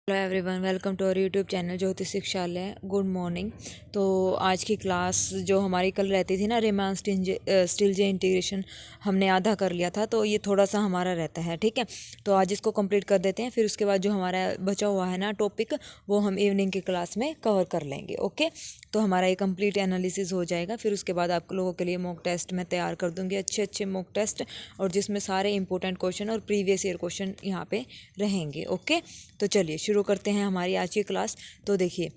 Hello everyone, welcome to our YouTube channel Jyoti Shikshalaya. Good morning. तो आज की क्लास जो हमारी कल रहती थी ना, रेमान स्टीलजे इंटीग्रेशन, हमने आधा कर लिया था, तो ये थोड़ा सा हमारा रहता है। ठीक है, तो आज इसको कंप्लीट कर देते हैं, फिर उसके बाद जो हमारा बचा हुआ है ना टॉपिक, वो हम इवनिंग की क्लास में कवर कर लेंगे। ओके, तो हमारा ये कंप्लीट एनालिसिस हो जाएगा। फिर उसके बाद आप लोगों के लिए मॉक टेस्ट मैं तैयार कर दूँगी, अच्छे अच्छे मॉक टेस्ट, और जिसमें सारे इंपॉर्टेंट क्वेश्चन और प्रीवियस ईयर क्वेश्चन यहाँ पे रहेंगे। ओके, तो चलिए शुरू करते हैं हमारी आज की क्लास। तो देखिए,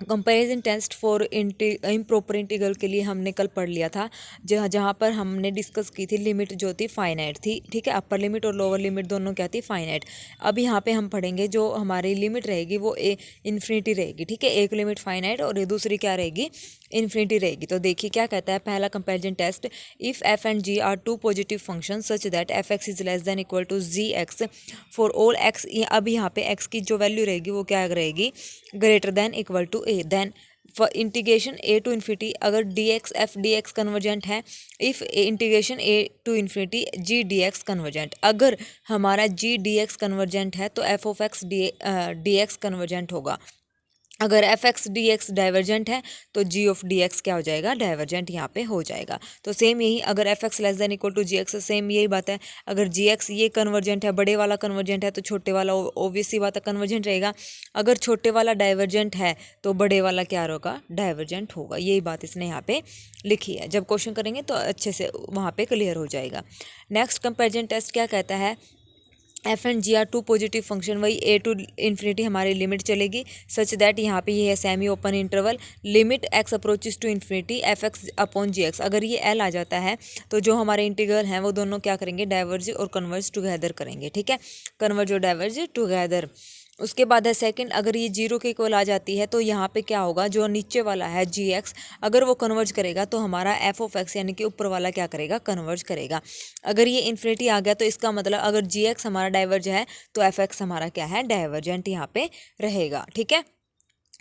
comparison test for improper integral के लिए हमने कल पढ़ लिया था, जहाँ जहाँ पर हमने डिस्कस की थी लिमिट जो थी फाइनाइट थी। ठीक है, अपर लिमिट और लोअर लिमिट दोनों क्या थी, फाइनाइट। अब यहाँ पे हम पढ़ेंगे जो हमारी लिमिट रहेगी वो इन्फिनिटी रहेगी। ठीक है, एक लिमिट फाइनाइट और दूसरी क्या रहेगी, इन्फिनिटी रहेगी। तो देखिए क्या कहता है पहला comparison test, if f and g are two positive function such that f x is less than equal to g x for all x. अब यहाँ पे एक्स की जो वैल्यू रहेगी वो क्या रहेगी, greater than equal to A. Then integration A to infinity, अगर D X F D X convergent है, if integration A to infinity G D X convergent. अगर हमारा जी डी एक्स कन्वर्जेंट है तो F of X D X convergent होगा। अगर F X D X divergent है तो जी ऑफ डी एक्स क्या हो जाएगा, डाइवर्जेंट यहाँ पे हो जाएगा। तो सेम यही, अगर F x less than equal to g x, same यही बात है। अगर जी एक्स ये कन्वर्जेंट है, बड़े वाला कन्वर्जेंट है, तो छोटे वाला ऑब्वियसली बात है कन्वर्जेंट रहेगा। अगर छोटे वाला डाइवर्जेंट है तो बड़े वाला क्या होगा, डाइवर्जेंट होगा। यही बात इसने यहाँ पे लिखी है। जब क्वेश्चन करेंगे तो अच्छे से वहाँ पे क्लियर हो जाएगा। नेक्स्ट कंपेरिजन टेस्ट क्या कहता है, f and g are two positive function, वही ए टू इन्फिनिटी हमारी लिमिट चलेगी सच दैट, यहाँ पे ये है semi open interval, limit x approaches to infinity f x upon g x. अगर ये एल आ जाता है तो जो हमारे इंटीग्रल हैं वो दोनों क्या करेंगे, डाइवर्ज और कन्वर्ज टुगेदर करेंगे। ठीक है, कन्वर्ज और डाइवर्ज टुगेदर। उसके बाद है सेकंड, अगर ये जीरो के इक्वल आ जाती है तो यहाँ पे क्या होगा, जो नीचे वाला है जी एक्स, अगर वो कन्वर्ज करेगा तो हमारा एफ ऑफ एक्स यानी कि ऊपर वाला क्या करेगा, कन्वर्ज करेगा। अगर ये इन्फिनिटी आ गया तो इसका मतलब अगर जी एक्स हमारा डाइवर्ज है तो एफ एक्स हमारा क्या है, डाइवर्जेंट यहाँ पे रहेगा। ठीक है,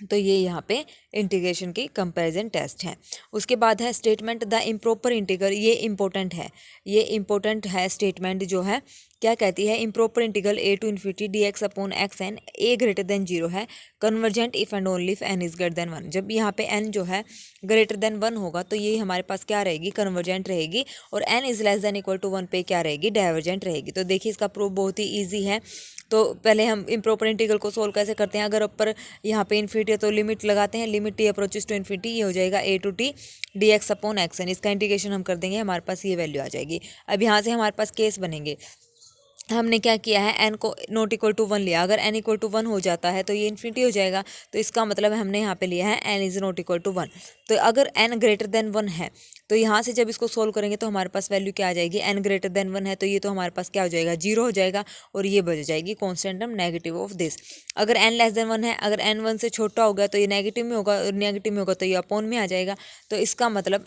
तो ये यहाँ पे इंटीग्रेशन की कंपैरिजन टेस्ट है। उसके बाद है स्टेटमेंट द इम्प्रॉपर इंटीग्रल, ये इंपॉर्टेंट है, ये इंपॉर्टेंट है स्टेटमेंट जो है। क्या कहती है, improper integral A to infinity D X upon X N A greater than zero है, convergent if and only if N is greater than one. जब यहाँ पे एन जो है ग्रेटर देन वन होगा तो ये हमारे पास क्या रहेगी, कन्वर्जेंट रहेगी, और n is less than equal to one पे क्या रहेगी, डाइवर्जेंट रहेगी। तो देखिए इसका प्रूफ बहुत ही ईजी है। तो पहले हम इम्प्रॉपर इंटीग्रल को सोल्व कैसे करते हैं, अगर ऊपर यहाँ पे इन्फिनिटी है तो लिमिट लगाते हैं, limit T approaches to infinity, ये हो जाएगा A to T D X upon X N. इसका इंटीग्रेशन हम कर देंगे, हमारे पास ये वैल्यू आ जाएगी। अब यहाँ से हमारे पास केस बनेंगे, हमने क्या किया है, एन को नॉट इक्वल टू वन लिया, अगर एन इक्वल टू वन हो जाता है तो ये इन्फिनिटी हो जाएगा। तो इसका मतलब हमने यहाँ पे लिया है n is not equal to one. तो अगर एन ग्रेटर देन वन है तो यहाँ से जब इसको सोल्व करेंगे तो हमारे पास वैल्यू क्या आ जाएगी, एन ग्रेटर देन वन है तो ये तो हमारे पास क्या हो जाएगा, जीरो हो जाएगा, और ये बच जाएगी constant term negative of this. अगर एन लेस देन वन है, अगर एन वन से छोटा होगा तो ये नेगेटिव में होगा, और नेगेटिव में होगा तो ये अपॉन में आ जाएगा। तो इसका मतलब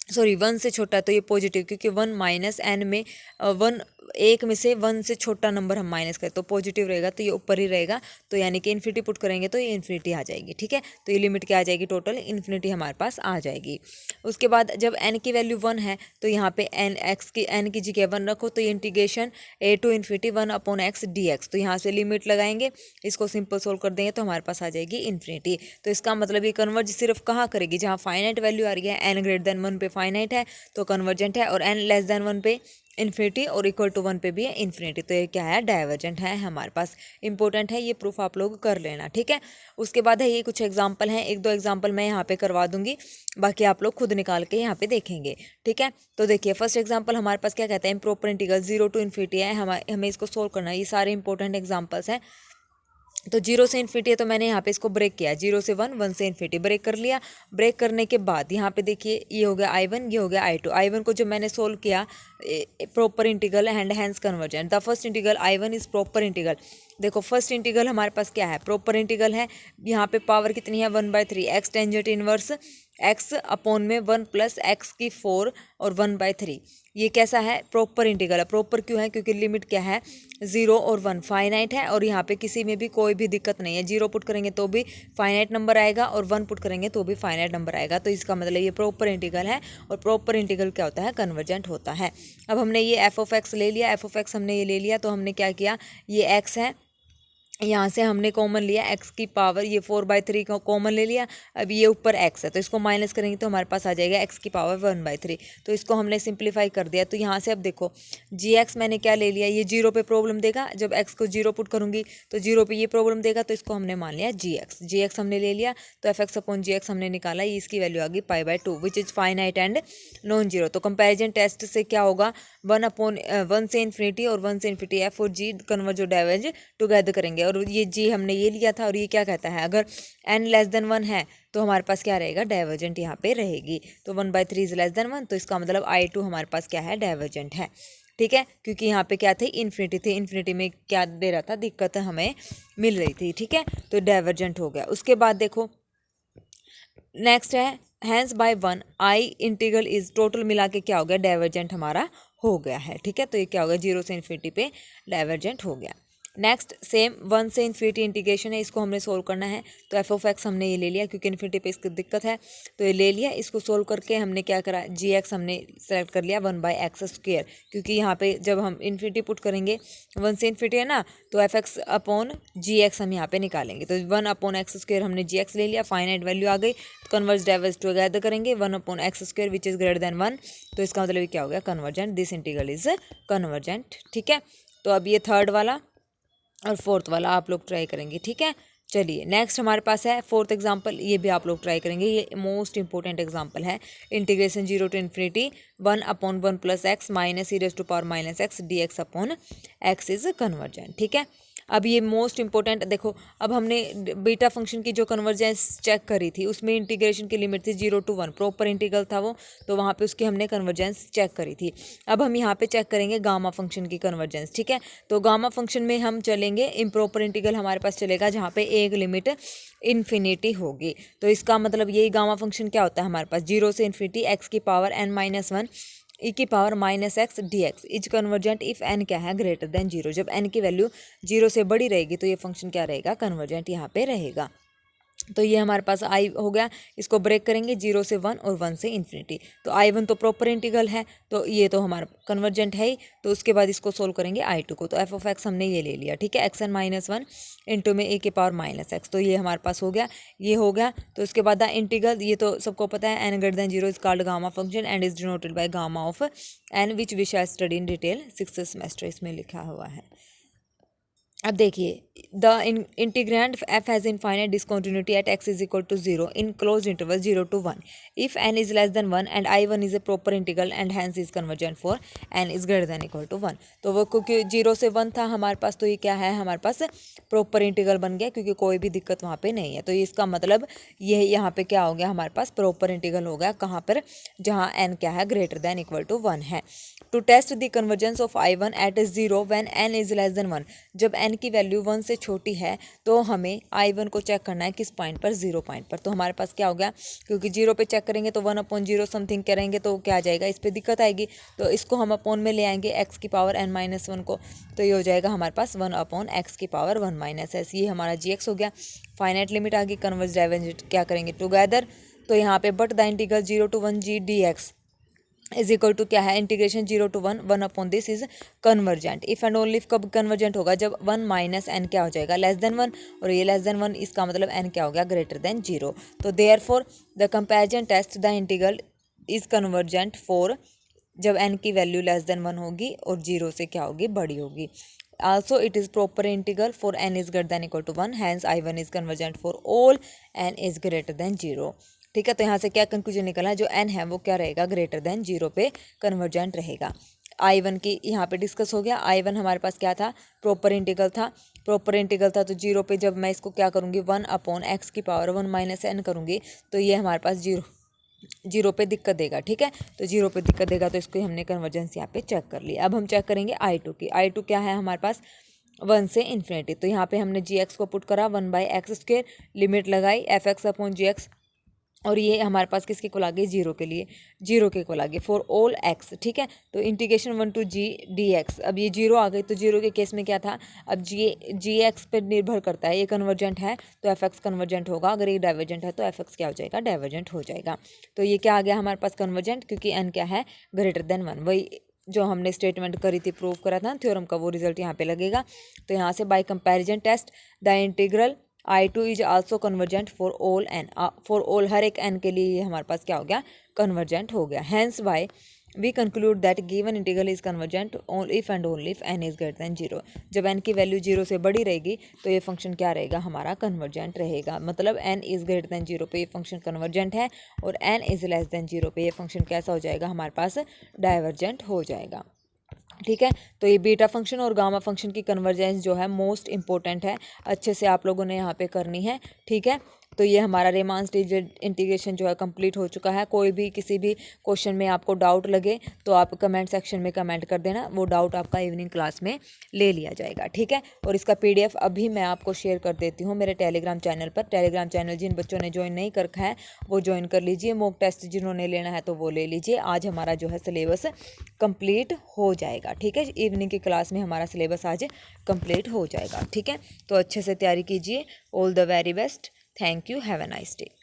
सॉरी, वन से छोटा है तो ये पॉजिटिव, क्योंकि वन माइनस एन में वन, एक में से वन से छोटा नंबर हम माइनस करें तो पॉजिटिव रहेगा, तो ये ऊपर ही रहेगा। तो यानी कि इन्फिनिटी पुट करेंगे तो ये इन्फिनिटी आ जाएगी। ठीक है, तो ये लिमिट क्या आ जाएगी, टोटल इन्फिनिटी हमारे पास आ जाएगी। उसके बाद जब एन की वैल्यू वन है तो यहाँ पे एन एक्स की, एन की जगह वन रखो, तो ये integration A to infinity one upon x D x. तो यहाँ से लिमिट लगाएंगे, इसको सिंपल सोल्व कर देंगे तो हमारे पास आ जाएगी इन्फिनिटी। तो इसका मतलब ये कन्वर्ज सिर्फ कहाँ करेगी, जहाँ फाइनाइट वैल्यू आ रही है, एन ग्रेटर देन वन पे फाइनाइट है तो कन्वर्जेंट है, और एन लेस देन वन पे इन्फिनिटी, और इक्वल टू वन पे भी है इन्फिनिटी, तो ये क्या है, डाइवर्जेंट है हमारे पास। इंपॉर्टेंट है, ये प्रूफ आप लोग कर लेना। ठीक है, उसके बाद है ये कुछ एग्जांपल हैं, एक दो एग्जांपल मैं यहाँ पे करवा दूंगी, बाकी आप लोग खुद निकाल के यहाँ पे देखेंगे। ठीक है, तो देखिए फर्स्ट एग्जांपल हमारे पास क्या कहता है, improper integral zero to infinity है, हमें इसको सोल्व करना है। ये सारे इंपॉर्टेंट एग्जाम्पल्स हैं। तो जीरो से इन्फिनिटी है तो मैंने यहाँ पे इसको ब्रेक किया, जीरो से वन, वन से इन्फिनिटी ब्रेक कर लिया। ब्रेक करने के बाद यहाँ पे देखिए ये हो गया आई वन, ये हो गया आई टू। आई वन को जब मैंने सोल्व किया, proper integral and hence convergent, the first integral I one is proper integral. देखो फर्स्ट इंटीग्रल हमारे पास क्या है, प्रॉपर इंटीग्रल है। यहाँ पे पावर कितनी है, one by three, x tangent inverse x upon में वन प्लस एक्स की फोर और वन बाय थ्री। ये कैसा है, प्रॉपर इंटीग्रल है। प्रॉपर क्यों है, क्योंकि लिमिट क्या है, जीरो और वन, फाइनाइट है, और यहाँ पे किसी में भी कोई भी दिक्कत नहीं है। जीरो पुट करेंगे तो भी फाइनाइट नंबर आएगा, और वन पुट करेंगे तो भी फाइनाइट नंबर आएगा। तो इसका मतलब ये प्रॉपर इंटीग्रल है, और प्रॉपर इंटीग्रल क्या होता है, कन्वर्जेंट होता है। अब हमने ये एफ ऑफ एक्स ले लिया, एफ ऑफ एक्स हमने ये ले लिया, तो हमने क्या किया, ये एक्स है यहाँ से हमने कॉमन लिया x की पावर, ये 4/3 का कॉमन ले लिया। अब ये ऊपर x है तो इसको माइनस करेंगे तो हमारे पास आ जाएगा x की पावर 1/3। तो इसको हमने सिंप्लीफाई कर दिया। तो यहाँ से अब देखो gx मैंने क्या ले लिया, ये जीरो पे प्रॉब्लम देगा, जब x को जीरो पुट करूँगी तो जीरो पे ये प्रॉब्लम देगा, तो इसको हमने मान लिया gx हमने ले लिया। तो f(x)/gx हमने निकाला, ये इसकी वैल्यू आ गई π/2 which is finite and non zero. तो कंपेरिजन टेस्ट से क्या होगा, 1/1 से इन्फिनिटी और 1 से इन्फिनिटी f और g कन्वर्ज और डाइवर्ज टुगेदर करेंगे। और ये g हमने ये लिया था, और ये क्या कहता है, अगर n<1 है तो हमारे पास क्या रहेगा, डाइवर्जेंट यहाँ पे रहेगी। तो 1/3 इज <1, तो इसका मतलब I2 हमारे पास क्या है, डाइवर्जेंट है। ठीक है, क्योंकि यहाँ पे क्या थे, इन्फिनिटी थे, इन्फिनिटी में क्या दे रहा था, दिक्कत हमें मिल रही थी। ठीक है, तो डाइवर्जेंट हो गया। उसके बाद देखो नेक्स्ट है hence by 1 I integral is, total मिला के क्या हो गया, डाइवर्जेंट हमारा हो गया है। ठीक है, तो ये क्या हो गया, 0 से इन्फिनिटी पे डाइवर्जेंट हो गया। नेक्स्ट सेम 1 से इन्फिनिटी इंटीग्रेशन है, इसको हमने सोल्व करना है। तो f(x) हमने ये ले लिया क्योंकि इन्फिनिटी पे इसकी दिक्कत है, तो ये ले लिया। इसको सोल्व करके हमने क्या करा, gx हमने सेलेक्ट कर लिया 1/x², क्योंकि यहाँ पे जब हम इन्फिनिटी पुट करेंगे 1 से इन्फिनिटी है ना, तो f(x)/gx हम यहाँ पे निकालेंगे। तो 1/x² हमने gx ले लिया, फाइनाइट वैल्यू आ गई, तो कन्वर्ज डाइवर्ज टुगेदर करेंगे 1/x² which is greater than 1। तो इसका मतलब ये क्या हो गया, convergent, this integral is convergent. ठीक है, तो अब ये थर्ड वाला और फोर्थ वाला आप लोग ट्राई करेंगे। ठीक है, चलिए नेक्स्ट हमारे पास है फोर्थ एग्जांपल, ये भी आप लोग ट्राई करेंगे, ये मोस्ट इंपॉर्टेंट एग्जांपल है। Integration 0 to infinity 1/1 + x -e⁻⁻x dx/x is convergent. ठीक है, अब ये मोस्ट इंपॉर्टेंट देखो, अब हमने बीटा फंक्शन की जो कन्वर्जेंस चेक करी थी उसमें इंटीग्रेशन की लिमिट थी 0 to 1, प्रॉपर इंटीग्रल था वो, तो वहाँ पे उसकी हमने कन्वर्जेंस चेक करी थी। अब हम यहाँ पे चेक करेंगे गामा फंक्शन की कन्वर्जेंस। ठीक है, तो गामा फंक्शन में हम चलेंगे इम्प्रॉपर इंटीग्रल, हमारे पास चलेगा जहाँ पे एक लिमिट इन्फिनिटी होगी। तो इसका मतलब यही गामा फंक्शन क्या होता है, हमारे पास 0 से इन्फिनिटी x की power n-1 e⁻⁻x dx is convergent if n क्या है, ग्रेटर देन 0। जब n की वैल्यू 0 से बड़ी रहेगी तो ये फंक्शन क्या रहेगा, कन्वर्जेंट यहाँ पे रहेगा। तो ये हमारे पास आई हो गया, इसको ब्रेक करेंगे 0 से 1 और 1 से इन्फिनिटी। तो I1 तो प्रॉपर इंटीग्रल है, तो ये तो हमारा कन्वर्जेंट है ही। तो उसके बाद इसको सोल्व करेंगे I2 को, तो f(x) हमने ये ले लिया। ठीक है, xn-1 इंटू में e⁻⁻x, तो ये हमारे पास हो गया, ये हो गया। तो उसके बाद द इंटीग्रल, ये तो सबको पता है, n>0 is called gamma function and is denoted by gamma of n which we shall study in detail 6th semester, इसमें लिखा हुआ है। अब देखिए the integrand f has infinite discontinuity at x is equal to 0 in close interval 0 to 1 if n is less than 1 and I1 is a proper integral and hence is convergent for n is greater than equal to 1। तो वो क्योंकि 0 से 1 था हमारे पास, तो ये क्या है, हमारे पास प्रॉपर इंटीग्रल बन गया, क्योंकि कोई भी दिक्कत वहाँ पे नहीं है। तो इसका मतलब ये यहाँ पे क्या हो गया, हमारे पास प्रॉपर इंटीग्रल हो गया, कहाँ पर, जहाँ n क्या है, ग्रेटर देन इक्वल टू 1 है। To test the convergence of I1 at 0 when n is less than 1, जब n की वैल्यू 1 से छोटी है तो हमें I1 को चेक करना है किस पॉइंट पर, 0 पॉइंट पर। तो हमारे पास क्या हो गया, क्योंकि 0 पे चेक करेंगे तो 1/0 समथिंग करेंगे तो क्या आ जाएगा, इस पर दिक्कत आएगी। तो इसको हम अपॉन में ले आएंगे x की पावर n-1 को, तो ये हो जाएगा हमारे पास 1/x की पावर 1 - s, ये हमारा gx हो गया। फाइनाइट लिमिट आ गई, कन्वर्ज डाइवर्जेंट क्या करेंगे, टुगेदर। तो यहाँ पे but the integral 0 to 1 g dx is equal to क्या है, integration 0 to 1 this is convergent. If and only कब कन्वर्जेंट होगा, जब 1 - n क्या हो जाएगा, लेस देन 1, और ये लेस देन 1, इसका मतलब n क्या हो गया, ग्रेटर देन 0। तो therefore the comparison test the integral is convergent for, जब n की वैल्यू लेस देन 1 होगी और 0 से क्या होगी, बड़ी होगी। Also it is proper integral for n is greater than equal to 1, hence I1 is convergent for all n is greater than 0। ठीक है, तो यहाँ से क्या कंक्लूजन निकला, जो n है वो क्या रहेगा, ग्रेटर देन 0 पे कन्वर्जेंट रहेगा। I1 की यहाँ पे डिस्कस हो गया। I1 हमारे पास क्या था, प्रॉपर इंटीग्रल था, प्रॉपर इंटीग्रल था, तो 0 पे जब मैं इसको क्या करूँगी, 1/x की पावर 1 - n करूँगी, तो ये हमारे पास 0 पे दिक्कत देगा। ठीक है, तो 0 पे दिक्कत देगा, तो इसको हमने कन्वर्जेंस यहाँ पे चेक कर लिया। अब हम चेक करेंगे I2 की। I2 क्या है हमारे पास, 1 से इन्फिनिटी। तो यहाँ पे हमने gx को पुट करा 1/x², लिमिट लगाई f(x)/gx, और ये हमारे पास किसके को लागे, 0 के लिए, 0 के को लागे फॉर ऑल x। ठीक है, तो इंटीग्रेशन 1 to g dx, अब ये 0 आ गई, तो 0 के केस में क्या था, अब gx पे निर्भर करता है, ये कन्वर्जेंट है तो f(x) कन्वर्जेंट होगा, अगर ये डाइवर्जेंट है तो f(x) क्या हो जाएगा, डाइवर्जेंट हो जाएगा। तो ये क्या आ गया हमारे पास, कन्वर्जेंट, क्योंकि n क्या है, ग्रेटर देन 1। वही जो हमने स्टेटमेंट करी थी, प्रूव करा था थ्योरम का, वो रिजल्ट यहाँ पे लगेगा। तो यहाँ से by comparison test the integral I2 is also convergent for all N, for all हर एक एन के लिए ये हमारे पास क्या हो गया, कन्वर्जेंट हो गया। Hence by we conclude that given integral is convergent if and only if N is greater than 0। जब एन की वैल्यू 0 से बड़ी रहेगी तो ये फंक्शन क्या रहेगा, हमारा कन्वर्जेंट रहेगा। मतलब एन इज ग्रेटर दैन 0 पे ये फंक्शन कन्वर्जेंट है, और एन इज लेस दैन 0 पे ये फंक्शन कैसा हो जाएगा, हमारे पास डाइवर्जेंट हो जाएगा। ठीक है, तो ये बीटा फंक्शन और गामा फंक्शन की कन्वर्जेंस जो है मोस्ट इंपॉर्टेंट है, अच्छे से आप लोगों ने यहाँ पे करनी है। ठीक है, तो ये हमारा रीमान इंटीग्रेशन जो है कंप्लीट हो चुका है। कोई भी किसी भी क्वेश्चन में आपको डाउट लगे तो आप कमेंट सेक्शन में कमेंट कर देना, वो डाउट आपका इवनिंग क्लास में ले लिया जाएगा। ठीक है, और इसका PDF अभी मैं आपको शेयर कर देती हूँ मेरे टेलीग्राम चैनल पर। टेलीग्राम चैनल जिन बच्चों ने ज्वाइन नहीं कर रखा है वो ज्वाइन कर लीजिए, मॉक टेस्ट जिन्होंने लेना है तो वो ले लीजिए। आज हमारा जो है सिलेबस कंप्लीट हो जाएगा। ठीक है, इवनिंग की क्लास में हमारा सिलेबस आज कंप्लीट हो जाएगा। ठीक है, तो अच्छे से तैयारी कीजिए। All the very best. Thank you. Have a nice day.